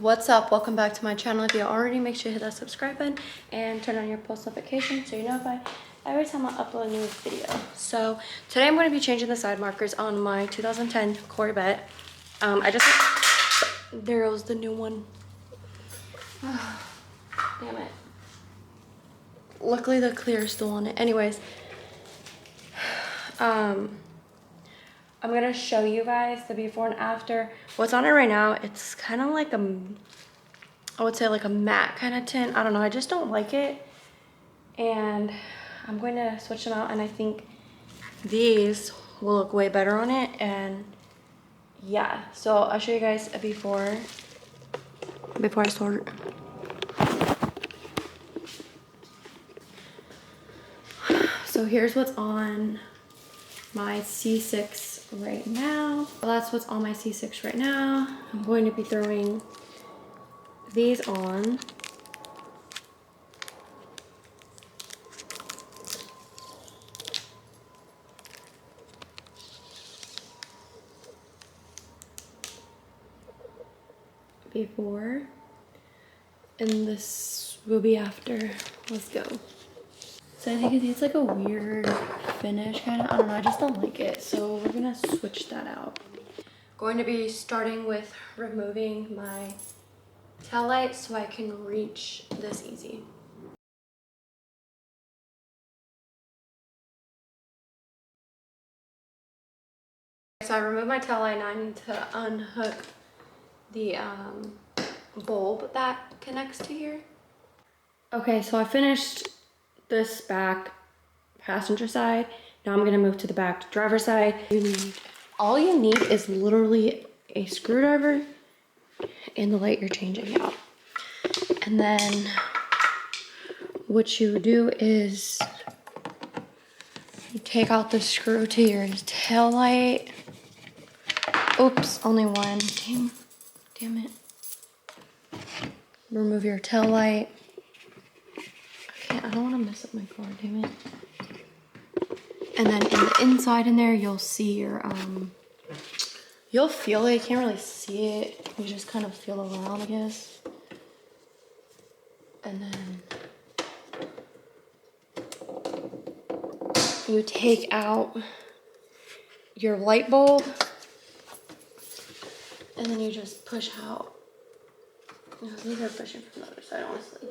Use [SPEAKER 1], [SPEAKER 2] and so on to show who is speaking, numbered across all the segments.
[SPEAKER 1] What's up? Welcome back to my channel. If you already, make sure you hit that subscribe button and turn on your post notifications so you're notified every time I upload a new video. So today I'm going to be changing the side markers on my 2010 Corvette. There was the new one. Damn it. Luckily the clear is still on it. Anyways, I'm gonna show you guys the before and after. What's on it right now, it's kind of like I would say like a matte kind of tint. I don't know, I just don't like it. And I'm going to switch them out, and I think these will look way better on it. And yeah, so I'll show you guys a before I start. So here's what's on my C6 right now. Well, that's what's on my C6 right now. I'm going to be throwing these on. Before, and this will be after. Let's go. So I think it's like a weird finish kind of. I don't know, I just don't like it. So we're gonna switch that out. Going to be starting with removing my tail light so I can reach this easy. So I removed my tail light, and I need to unhook the bulb that connects to here. Okay, so I finished this back passenger side. Now I'm gonna move to the back driver's side. All you need is literally a screwdriver and the light you're changing out. And then what you do is you take out the screw to your tail light. Oops, only one. Damn it. Remove your tail light. I don't want to mess up my car, damn it. And then in the inside in there, you'll see your, you'll feel it. You can't really see it. You just kind of feel around, I guess. And then you take out your light bulb. And then you just push out. These are pushing from the other side, honestly.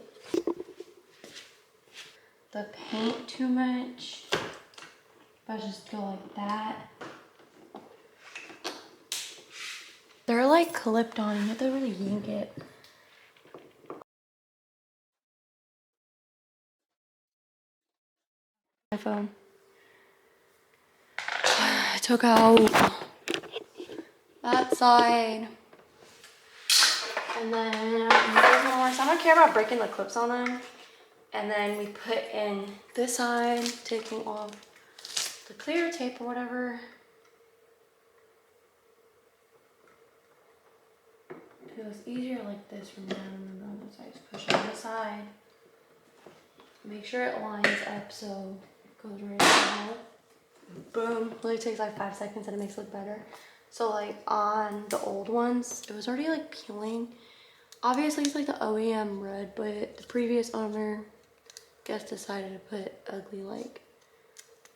[SPEAKER 1] The paint too much. If I just go like that. They're like clipped on, you have to really yank it. My phone. I took out that side. And then there's one more. So I don't care about breaking the clips on them. And then we put in this side, taking off the clear tape or whatever. It feels easier like this from down and then the other side. Just push on this side. Make sure it lines up so it goes right out. Boom. Really takes like 5 seconds and it makes it look better. So like on the old ones, it was already like peeling. Obviously it's like the OEM red, but the previous owner decided to put ugly like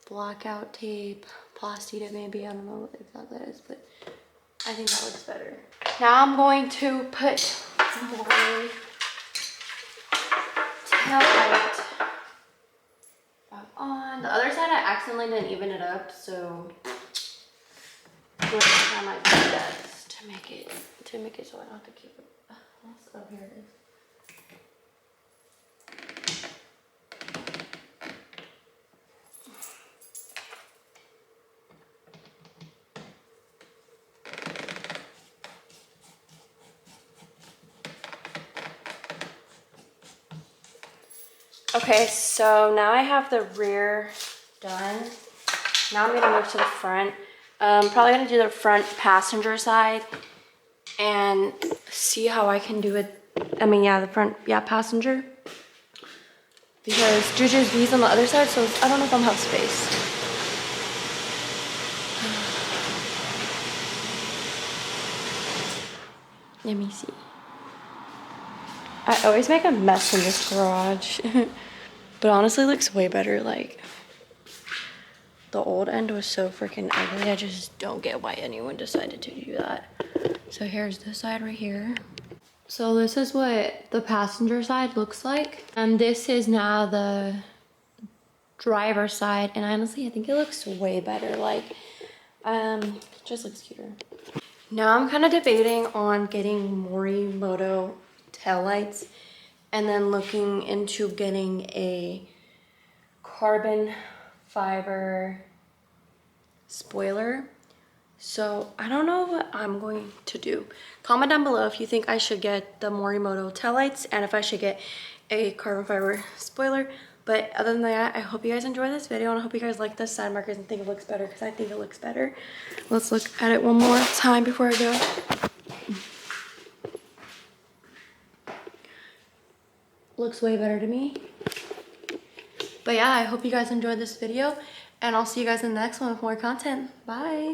[SPEAKER 1] blackout tape, plastic maybe. I don't know what exactly that is, but I think that looks better. Now I'm going to put more tail light back on. The other side I accidentally didn't even it up, so I'm going to try my best to make it so I don't have to keep it. Oh, here it is. Okay, so now I have the rear done. Now I'm gonna move to the front. Probably gonna do the front passenger side and see how I can do it. I mean, yeah, the front, yeah, passenger. Because Juju's V's on the other side, so I don't know if I'm gonna have space. Let me see. I always make a mess in this garage. But honestly, it looks way better. Like, the old end was so freaking ugly. I just don't get why anyone decided to do that. So here's this side right here. So this is what the passenger side looks like. And this is now the driver's side. And honestly, I think it looks way better. Like, just looks cuter. Now I'm kind of debating on getting Morimoto taillights and then looking into getting a carbon fiber spoiler. So I don't know what I'm going to do. Comment down below if you think I should get the Morimoto taillights and if I should get a carbon fiber spoiler. But other than that, I hope you guys enjoy this video and I hope you guys like the side markers and think it looks better because I think it looks better. Let's look at it one more time before I go. Looks way better to me. But yeah, I hope you guys enjoyed this video and I'll see you guys in the next one with more content. Bye.